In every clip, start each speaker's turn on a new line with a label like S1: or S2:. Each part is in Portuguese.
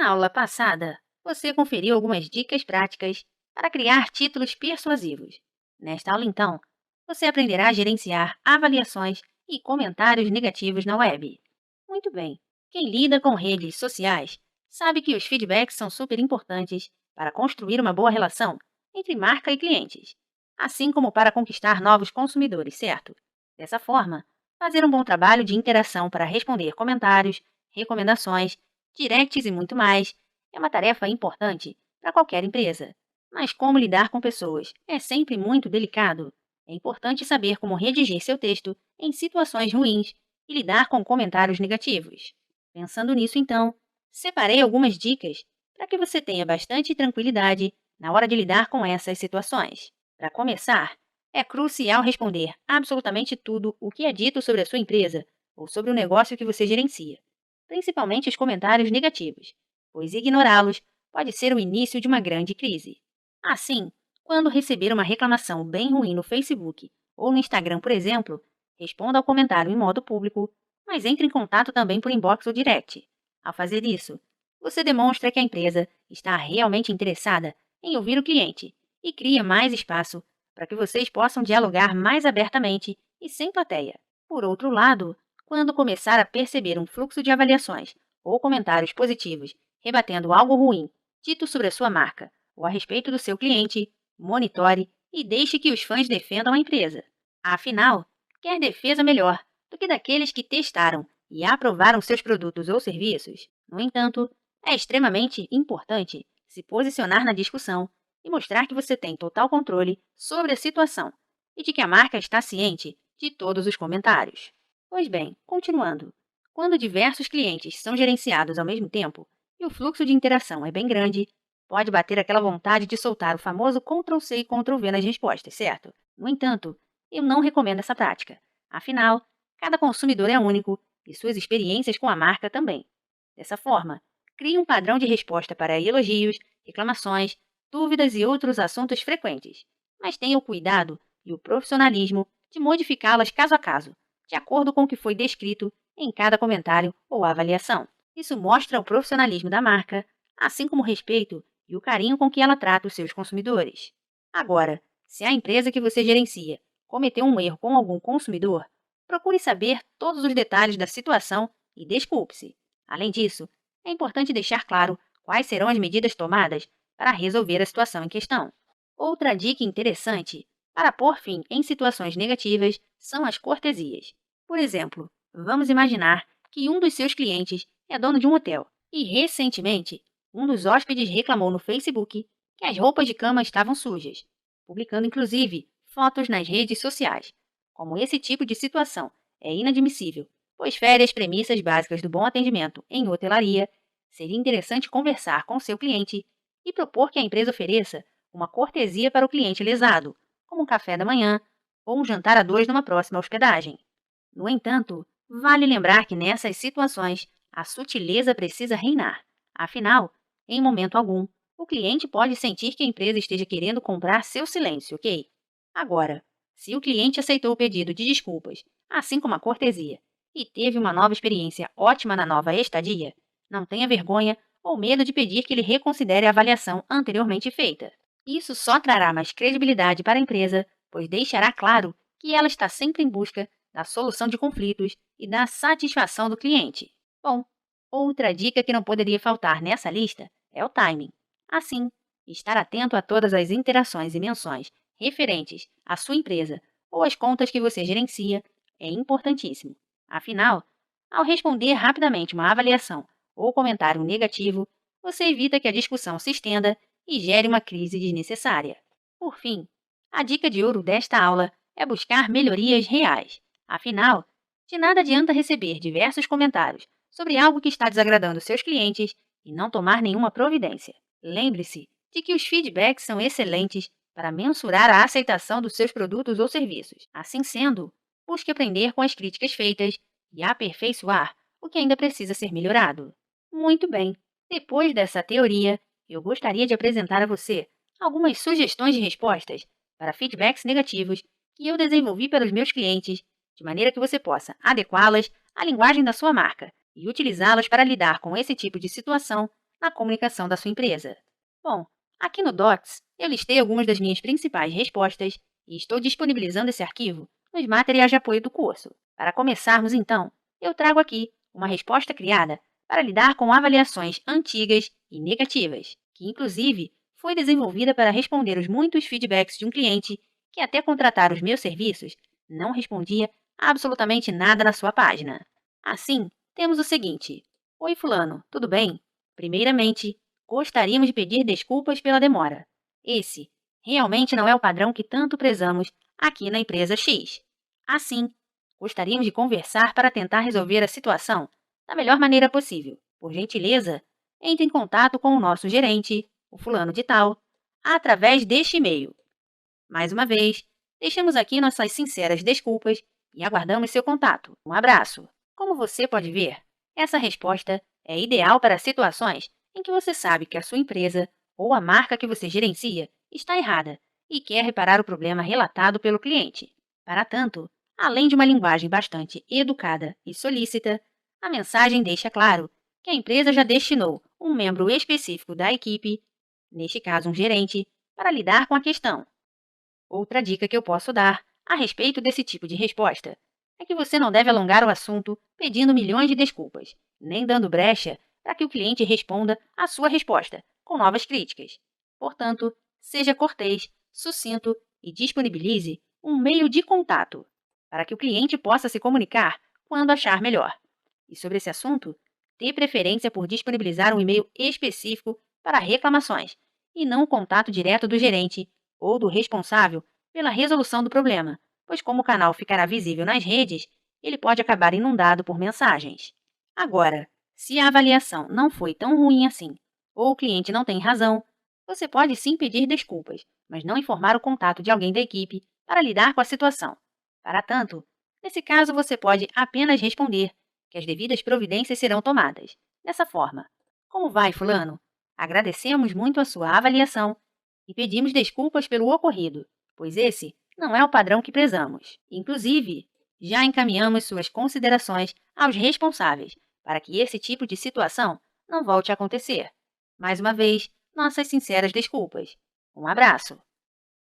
S1: Na aula passada, você conferiu algumas dicas práticas para criar títulos persuasivos. Nesta aula, então, você aprenderá a gerenciar avaliações e comentários negativos na web. Muito bem. Quem lida com redes sociais sabe que os feedbacks são super importantes para construir uma boa relação entre marca e clientes, assim como para conquistar novos consumidores, certo? Dessa forma, fazer um bom trabalho de interação para responder comentários, recomendações, directs e muito mais é uma tarefa importante para qualquer empresa. Mas como lidar com pessoas é sempre muito delicado. É importante saber como redigir seu texto em situações ruins e lidar com comentários negativos. Pensando nisso, então, separei algumas dicas para que você tenha bastante tranquilidade na hora de lidar com essas situações. Para começar, é crucial responder absolutamente tudo o que é dito sobre a sua empresa ou sobre o negócio que você gerencia, principalmente os comentários negativos, pois ignorá-los pode ser o início de uma grande crise. Assim, quando receber uma reclamação bem ruim no Facebook ou no Instagram, por exemplo, responda ao comentário em modo público, mas entre em contato também por inbox ou direct. Ao fazer isso, você demonstra que a empresa está realmente interessada em ouvir o cliente e cria mais espaço para que vocês possam dialogar mais abertamente e sem plateia. Por outro lado, quando começar a perceber um fluxo de avaliações ou comentários positivos rebatendo algo ruim dito sobre a sua marca ou a respeito do seu cliente, monitore e deixe que os fãs defendam a empresa. Afinal, quer defesa melhor do que daqueles que testaram e aprovaram seus produtos ou serviços? No entanto, é extremamente importante se posicionar na discussão e mostrar que você tem total controle sobre a situação e de que a marca está ciente de todos os comentários. Pois bem, continuando. Quando diversos clientes são gerenciados ao mesmo tempo e o fluxo de interação é bem grande, pode bater aquela vontade de soltar o famoso Ctrl+C e Ctrl+V nas respostas, certo? No entanto, eu não recomendo essa prática. Afinal, cada consumidor é único e suas experiências com a marca também. Dessa forma, crie um padrão de resposta para elogios, reclamações, dúvidas e outros assuntos frequentes, mas tenha o cuidado e o profissionalismo de modificá-las caso a caso, de acordo com o que foi descrito em cada comentário ou avaliação. Isso mostra o profissionalismo da marca, assim como o respeito e o carinho com que ela trata os seus consumidores. Agora, se a empresa que você gerencia cometeu um erro com algum consumidor, procure saber todos os detalhes da situação e desculpe-se. Além disso, é importante deixar claro quais serão as medidas tomadas para resolver a situação em questão. Outra dica interessante para pôr fim em situações negativas são as cortesias. Por exemplo, vamos imaginar que um dos seus clientes é dono de um hotel e, recentemente, um dos hóspedes reclamou no Facebook que as roupas de cama estavam sujas, publicando inclusive fotos nas redes sociais. Como esse tipo de situação é inadmissível, pois fere as premissas básicas do bom atendimento em hotelaria, seria interessante conversar com seu cliente e propor que a empresa ofereça uma cortesia para o cliente lesado, como um café da manhã ou um jantar a dois numa próxima hospedagem. No entanto, vale lembrar que nessas situações a sutileza precisa reinar. Afinal, em momento algum, o cliente pode sentir que a empresa esteja querendo comprar seu silêncio, ok? Agora, se o cliente aceitou o pedido de desculpas, assim como a cortesia, e teve uma nova experiência ótima na nova estadia, não tenha vergonha ou medo de pedir que ele reconsidere a avaliação anteriormente feita. Isso só trará mais credibilidade para a empresa, pois deixará claro que ela está sempre em busca da solução de conflitos e da satisfação do cliente. Bom, outra dica que não poderia faltar nessa lista é o timing. Assim, estar atento a todas as interações e menções referentes à sua empresa ou às contas que você gerencia é importantíssimo. Afinal, ao responder rapidamente uma avaliação ou comentário negativo, você evita que a discussão se estenda e gere uma crise desnecessária. Por fim, a dica de ouro desta aula é buscar melhorias reais. Afinal, de nada adianta receber diversos comentários sobre algo que está desagradando seus clientes e não tomar nenhuma providência. Lembre-se de que os feedbacks são excelentes para mensurar a aceitação dos seus produtos ou serviços. Assim sendo, busque aprender com as críticas feitas e aperfeiçoar o que ainda precisa ser melhorado. Muito bem, depois dessa teoria, eu gostaria de apresentar a você algumas sugestões de respostas para feedbacks negativos que eu desenvolvi para os meus clientes, de maneira que você possa adequá-las à linguagem da sua marca e utilizá-las para lidar com esse tipo de situação na comunicação da sua empresa. Bom, aqui no Docs, eu listei algumas das minhas principais respostas e estou disponibilizando esse arquivo nos materiais de apoio do curso. Para começarmos, então, eu trago aqui uma resposta criada para lidar com avaliações antigas e negativas, que inclusive foi desenvolvida para responder os muitos feedbacks de um cliente que, até contratar os meus serviços, não respondia absolutamente nada na sua página. Assim, temos o seguinte: Oi, Fulano, tudo bem? Primeiramente, gostaríamos de pedir desculpas pela demora. Esse realmente não é o padrão que tanto prezamos aqui na empresa X. Assim, gostaríamos de conversar para tentar resolver a situação da melhor maneira possível. Por gentileza, entre em contato com o nosso gerente, o fulano de tal, através deste e-mail. Mais uma vez, deixamos aqui nossas sinceras desculpas e aguardamos seu contato. Um abraço. Como você pode ver, essa resposta é ideal para situações em que você sabe que a sua empresa ou a marca que você gerencia está errada e quer reparar o problema relatado pelo cliente. Para tanto, além de uma linguagem bastante educada e solícita, a mensagem deixa claro que a empresa já destinou um membro específico da equipe, neste caso um gerente, para lidar com a questão. Outra dica que eu posso dar a respeito desse tipo de resposta é que você não deve alongar o assunto pedindo milhões de desculpas, nem dando brecha para que o cliente responda a sua resposta com novas críticas. Portanto, seja cortês, sucinto e disponibilize um meio de contato para que o cliente possa se comunicar quando achar melhor. E sobre esse assunto, dê preferência por disponibilizar um e-mail específico para reclamações e não o contato direto do gerente ou do responsável pela resolução do problema, pois como o canal ficará visível nas redes, ele pode acabar inundado por mensagens. Agora, se a avaliação não foi tão ruim assim, ou o cliente não tem razão, você pode sim pedir desculpas, mas não informar o contato de alguém da equipe para lidar com a situação. Para tanto, nesse caso você pode apenas responder que as devidas providências serão tomadas. Dessa forma: Como vai, fulano? Agradecemos muito a sua avaliação e pedimos desculpas pelo ocorrido, pois esse não é o padrão que prezamos. Inclusive, já encaminhamos suas considerações aos responsáveis para que esse tipo de situação não volte a acontecer. Mais uma vez, nossas sinceras desculpas. Um abraço.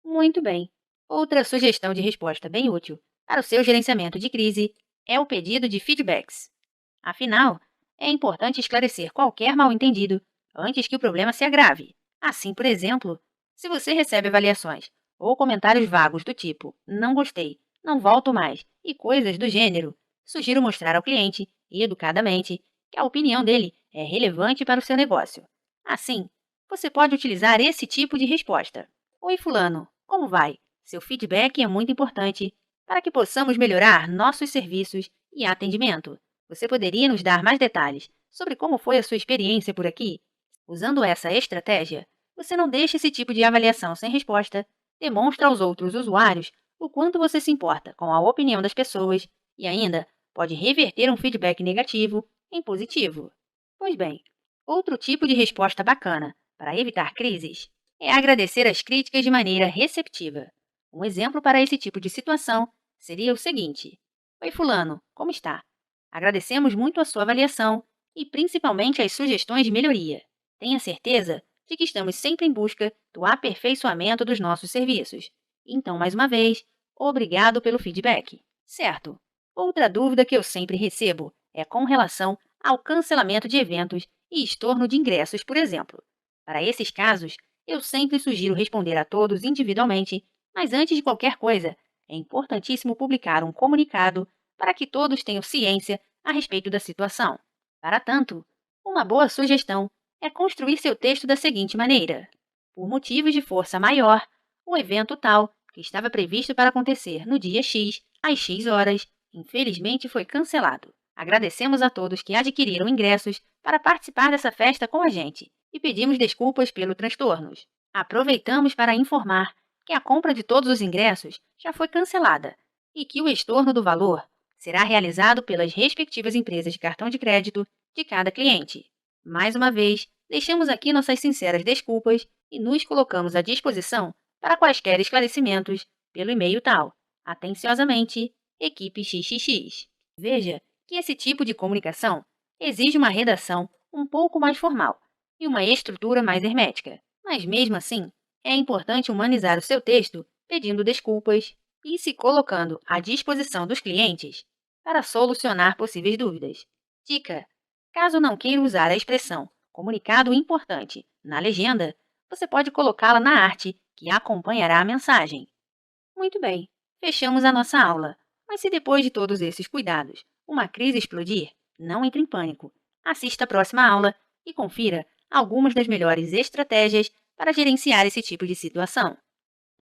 S1: Muito bem. Outra sugestão de resposta bem útil para o seu gerenciamento de crise é o pedido de feedbacks. Afinal, é importante esclarecer qualquer mal-entendido antes que o problema se agrave. Assim, por exemplo, se você recebe avaliações ou comentários vagos do tipo "não gostei", "não volto mais" e coisas do gênero, sugiro mostrar ao cliente, educadamente, que a opinião dele é relevante para o seu negócio. Assim, você pode utilizar esse tipo de resposta. Oi, fulano, como vai? Seu feedback é muito importante para que possamos melhorar nossos serviços e atendimento. Você poderia nos dar mais detalhes sobre como foi a sua experiência por aqui? Usando essa estratégia, você não deixa esse tipo de avaliação sem resposta, demonstra aos outros usuários o quanto você se importa com a opinião das pessoas e ainda pode reverter um feedback negativo em positivo. Pois bem, outro tipo de resposta bacana para evitar crises é agradecer as críticas de maneira receptiva. Um exemplo para esse tipo de situação seria o seguinte: Oi, fulano, como está? Agradecemos muito a sua avaliação e principalmente as sugestões de melhoria. Tenha certeza de que estamos sempre em busca do aperfeiçoamento dos nossos serviços. Então, mais uma vez, obrigado pelo feedback. Certo. Outra dúvida que eu sempre recebo é com relação ao cancelamento de eventos e estorno de ingressos, por exemplo. Para esses casos, eu sempre sugiro responder a todos individualmente, mas antes de qualquer coisa, é importantíssimo publicar um comunicado para que todos tenham ciência a respeito da situação. Para tanto, uma boa sugestão é construir seu texto da seguinte maneira: Por motivos de força maior, o evento tal, que estava previsto para acontecer no dia X, às X horas, infelizmente foi cancelado. Agradecemos a todos que adquiriram ingressos para participar dessa festa com a gente e pedimos desculpas pelos transtornos. Aproveitamos para informar que a compra de todos os ingressos já foi cancelada e que o estorno do valor será realizado pelas respectivas empresas de cartão de crédito de cada cliente. Mais uma vez, deixamos aqui nossas sinceras desculpas e nos colocamos à disposição para quaisquer esclarecimentos pelo e-mail tal. Atenciosamente, Equipe XXX. Veja que esse tipo de comunicação exige uma redação um pouco mais formal, e uma estrutura mais hermética. Mas mesmo assim, é importante humanizar o seu texto, pedindo desculpas e se colocando à disposição dos clientes para solucionar possíveis dúvidas. Dica: caso não queira usar a expressão comunicado importante na legenda, você pode colocá-la na arte que acompanhará a mensagem. Muito bem, fechamos a nossa aula. Mas se depois de todos esses cuidados uma crise explodir, não entre em pânico. Assista a próxima aula e confira algumas das melhores estratégias para gerenciar esse tipo de situação.